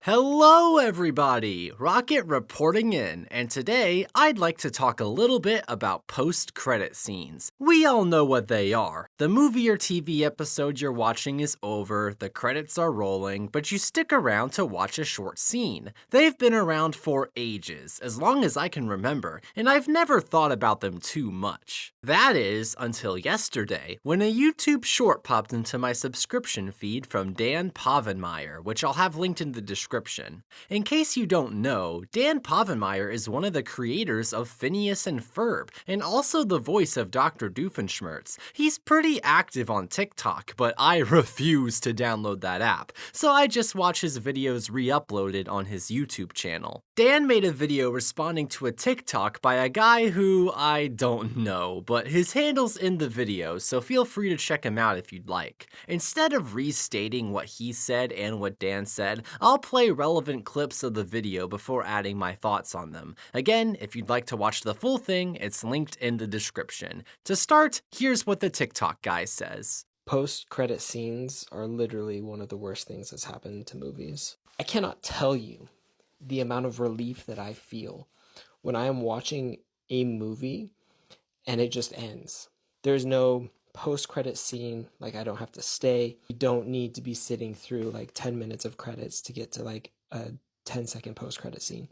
Hello, everybody! Rocket reporting in, and today I'd like to talk a little bit about post-credit scenes. We all know what they are. The movie or TV episode you're watching is over, the credits are rolling, but you stick around to watch a short scene. They've been around for ages, as long as I can remember, and I've never thought about them too much. That is, until yesterday, when a YouTube short popped into my subscription feed from Dan Povenmire, which I'll have linked in the description. In case you don't know, Dan Povenmire is one of the creators of Phineas and Ferb, and also the voice of Dr. Doofenshmirtz. He's pretty active on TikTok, but I refuse to download that app, so I just watch his videos re-uploaded on his YouTube channel. Dan made a video responding to a TikTok by a guy who I don't know, but his handle's in the video, so feel free to check him out if you'd like. Instead of restating what he said and what Dan said, I'll play relevant clips of the video before adding my thoughts on them. Again, if you'd like to watch the full thing, it's linked in the description. To start, here's what the TikTok guy says. Post-credit scenes are literally one of the worst things that's happened to movies. I cannot tell you the amount of relief that I feel when I am watching a movie and it just ends. There's no post-credit scene, like I don't have to stay. You don't need to be sitting through like 10 minutes of credits to get to like a 10-second post-credit scene.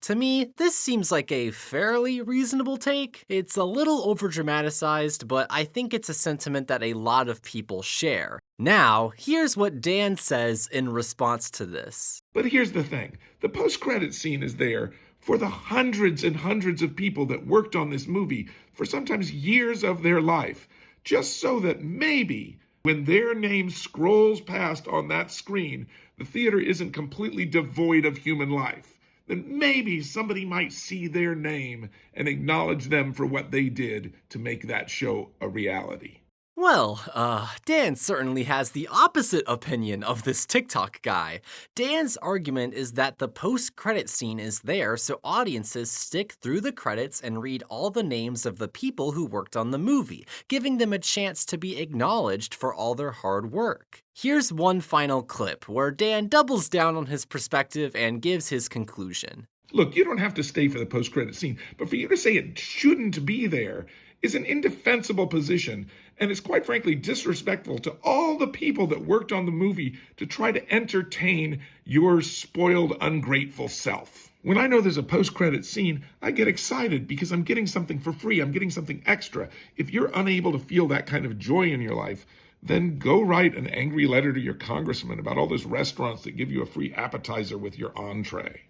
To me, this seems like a fairly reasonable take. It's a little overdramatized, but I think it's a sentiment that a lot of people share. Now, here's what Dan says in response to this. But here's the thing. The post-credit scene is there for the hundreds and hundreds of people that worked on this movie for sometimes years of their life, just so that maybe when their name scrolls past on that screen, the theater isn't completely devoid of human life. Then maybe somebody might see their name and acknowledge them for what they did to make that show a reality. Well, Dan certainly has the opposite opinion of this TikTok guy. Dan's argument is that the post-credit scene is there so audiences stick through the credits and read all the names of the people who worked on the movie, giving them a chance to be acknowledged for all their hard work. Here's one final clip where Dan doubles down on his perspective and gives his conclusion. Look, you don't have to stay for the post-credit scene, but for you to say it shouldn't be there is an indefensible position, and it's quite frankly disrespectful to all the people that worked on the movie to try to entertain your spoiled, ungrateful self. When I know there's a post-credit scene, I get excited because I'm getting something for free. I'm getting something extra. If you're unable to feel that kind of joy in your life, then go write an angry letter to your congressman about all those restaurants that give you a free appetizer with your entree.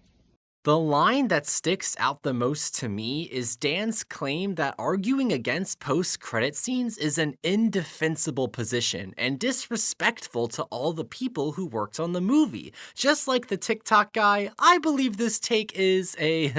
The line that sticks out the most to me is Dan's claim that arguing against post-credit scenes is an indefensible position and disrespectful to all the people who worked on the movie. Just like the TikTok guy, I believe this take is a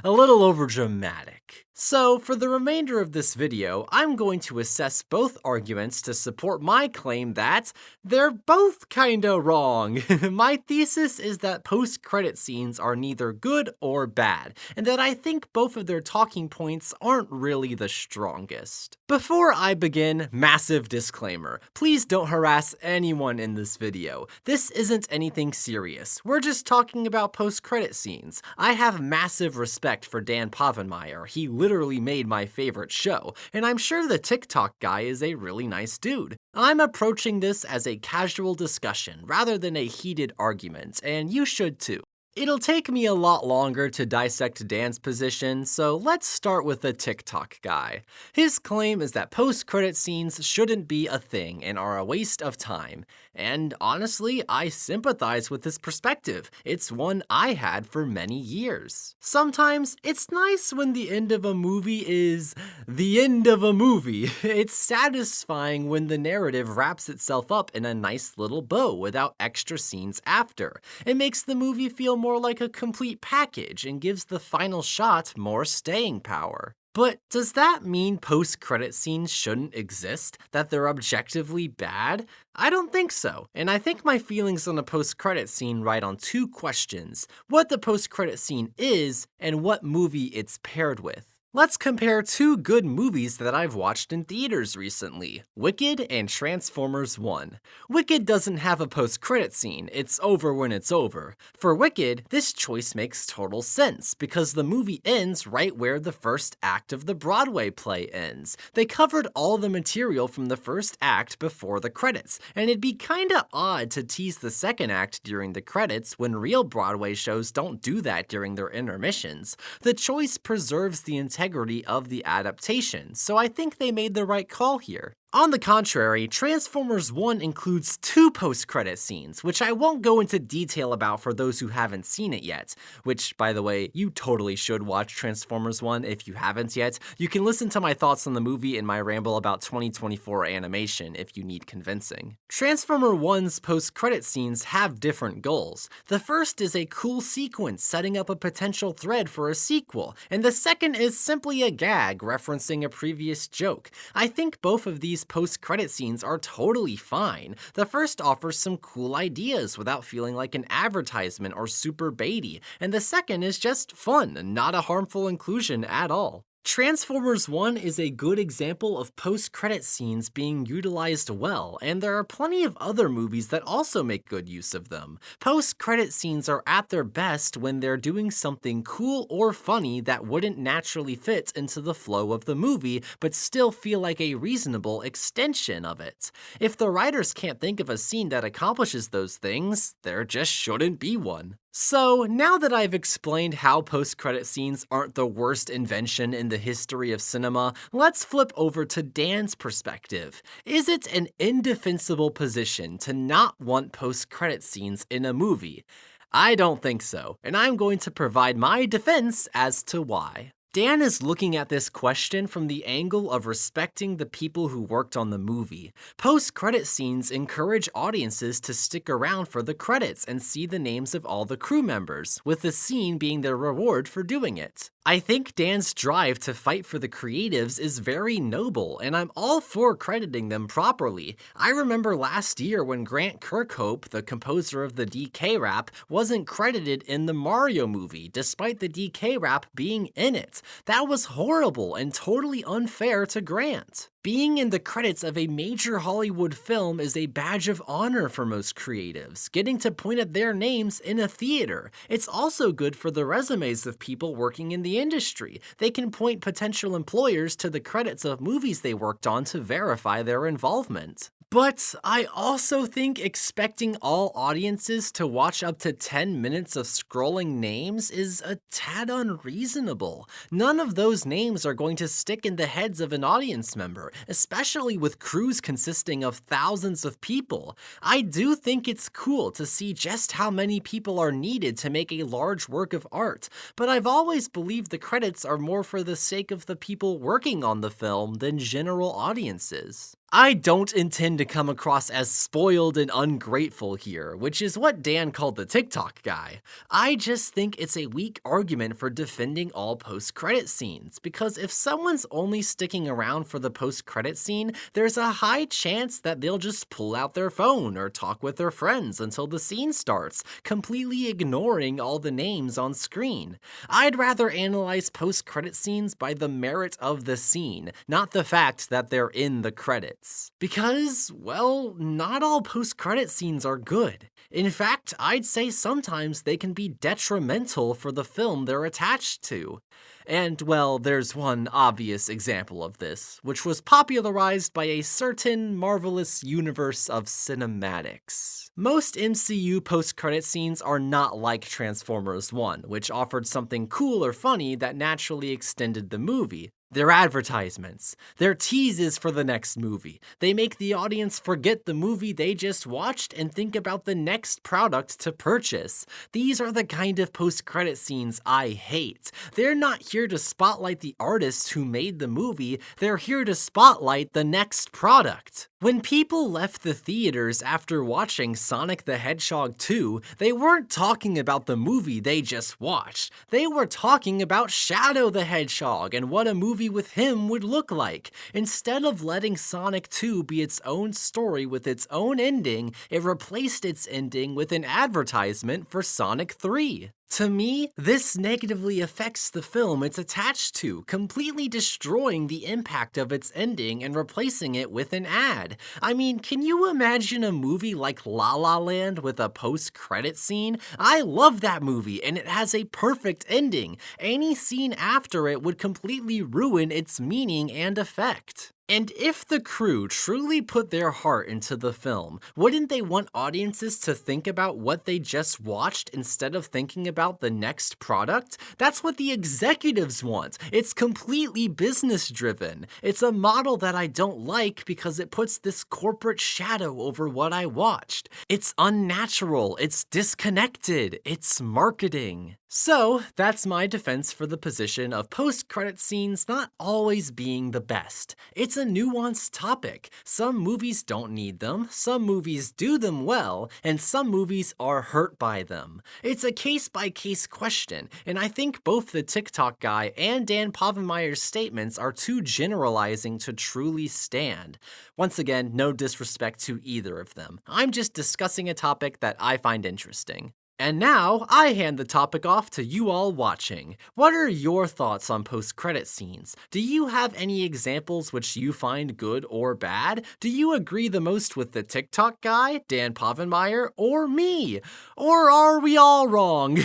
little overdramatic. So, for the remainder of this video, I'm going to assess both arguments to support my claim that they're both kinda wrong. My thesis is that post-credit scenes are neither good or bad, and that I think both of their talking points aren't really the strongest. Before I begin, massive disclaimer. Please don't harass anyone in this video. This isn't anything serious. We're just talking about post-credit scenes. I have massive respect for Dan Povenmire. He literally made my favorite show, and I'm sure the TikTok guy is a really nice dude. I'm approaching this as a casual discussion rather than a heated argument, and you should too. It'll take me a lot longer to dissect Dan's position, so let's start with the TikTok guy. His claim is that post-credit scenes shouldn't be a thing and are a waste of time. And honestly, I sympathize with this perspective. It's one I had for many years. Sometimes it's nice when the end of a movie is the end of a movie. It's satisfying when the narrative wraps itself up in a nice little bow without extra scenes after. It makes the movie feel more like a complete package and gives the final shot more staying power. But does that mean post-credit scenes shouldn't exist? That they're objectively bad? I don't think so, and I think my feelings on a post-credit scene ride on two questions: what the post-credit scene is, and what movie it's paired with. Let's compare two good movies that I've watched in theaters recently, Wicked and Transformers 1. Wicked doesn't have a post-credit scene, it's over when it's over. For Wicked, this choice makes total sense because the movie ends right where the first act of the Broadway play ends. They covered all the material from the first act before the credits, and it'd be kinda odd to tease the second act during the credits when real Broadway shows don't do that during their intermissions. The choice preserves the integrity of the adaptation, so I think they made the right call here. On the contrary, Transformers 1 includes two post-credit scenes, which I won't go into detail about for those who haven't seen it yet, which, by the way, you totally should watch Transformers 1 if you haven't yet. You can listen to my thoughts on the movie in my ramble about 2024 animation if you need convincing. Transformer 1's post-credit scenes have different goals. The first is a cool sequence setting up a potential thread for a sequel, and the second is simply a gag referencing a previous joke. I think both of these post-credit scenes are totally fine. The first offers some cool ideas without feeling like an advertisement or super baity, and the second is just fun, not a harmful inclusion at all. Transformers 1 is a good example of post-credit scenes being utilized well, and there are plenty of other movies that also make good use of them. Post-credit scenes are at their best when they're doing something cool or funny that wouldn't naturally fit into the flow of the movie, but still feel like a reasonable extension of it. If the writers can't think of a scene that accomplishes those things, there just shouldn't be one. So, now that I've explained how post-credit scenes aren't the worst invention in the history of cinema, let's flip over to Dan's perspective. Is it an indefensible position to not want post-credit scenes in a movie? I don't think so, and I'm going to provide my defense as to why. Dan is looking at this question from the angle of respecting the people who worked on the movie. Post-credit scenes encourage audiences to stick around for the credits and see the names of all the crew members, with the scene being their reward for doing it. I think Dan's drive to fight for the creatives is very noble, and I'm all for crediting them properly. I remember last year when Grant Kirkhope, the composer of the DK rap, wasn't credited in the Mario movie, despite the DK rap being in it. That was horrible and totally unfair to Grant. Being in the credits of a major Hollywood film is a badge of honor for most creatives, getting to point at their names in a theater. It's also good for the resumes of people working in the industry. They can point potential employers to the credits of movies they worked on to verify their involvement. But I also think expecting all audiences to watch up to 10 minutes of scrolling names is a tad unreasonable. None of those names are going to stick in the heads of an audience member, especially with crews consisting of thousands of people. I do think it's cool to see just how many people are needed to make a large work of art, but I've always believed the credits are more for the sake of the people working on the film than general audiences. I don't intend to come across as spoiled and ungrateful here, which is what Dan called the TikTok guy. I just think it's a weak argument for defending all post-credit scenes, because if someone's only sticking around for the post-credit scene, there's a high chance that they'll just pull out their phone or talk with their friends until the scene starts, completely ignoring all the names on screen. I'd rather analyze post-credit scenes by the merit of the scene, not the fact that they're in the credits. Because, well, not all post-credit scenes are good. In fact, I'd say sometimes they can be detrimental for the film they're attached to. And, well, there's one obvious example of this, which was popularized by a certain marvelous universe of cinematics. Most MCU post-credit scenes are not like Transformers 1, which offered something cool or funny that naturally extended the movie. They're advertisements. They're teases for the next movie. They make the audience forget the movie they just watched and think about the next product to purchase. These are the kind of post-credit scenes I hate. They're not here to spotlight the artists who made the movie, they're here to spotlight the next product. When people left the theaters after watching Sonic the Hedgehog 2, they weren't talking about the movie they just watched. They were talking about Shadow the Hedgehog and what a movie with him would look like. Instead of letting Sonic 2 be its own story with its own ending, it replaced its ending with an advertisement for Sonic 3. To me, this negatively affects the film it's attached to, completely destroying the impact of its ending and replacing it with an ad. I mean, can you imagine a movie like La La Land with a post-credit scene? I love that movie, and it has a perfect ending. Any scene after it would completely ruin its meaning and effect. And if the crew truly put their heart into the film, wouldn't they want audiences to think about what they just watched instead of thinking about the next product? That's what the executives want. It's completely business driven. It's a model that I don't like because it puts this corporate shadow over what I watched. It's unnatural, it's disconnected, it's marketing. So, that's my defense for the position of post-credit scenes not always being the best. It's a nuanced topic. Some movies don't need them, some movies do them well, and some movies are hurt by them. It's a case-by-case question, and I think both the TikTok guy and Dan Povenmire's statements are too generalizing to truly stand. Once again, no disrespect to either of them. I'm just discussing a topic that I find interesting. And now, I hand the topic off to you all watching. What are your thoughts on post-credit scenes? Do you have any examples which you find good or bad? Do you agree the most with the TikTok guy, Dan Povenmire, or me? Or are we all wrong?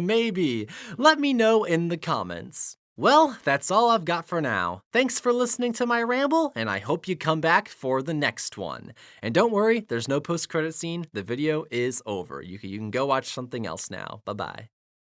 Maybe. Let me know in the comments. Well, that's all I've got for now. Thanks for listening to my ramble, and I hope you come back for the next one. And don't worry, there's no post-credit scene. The video is over. You can go watch something else now. Bye-bye.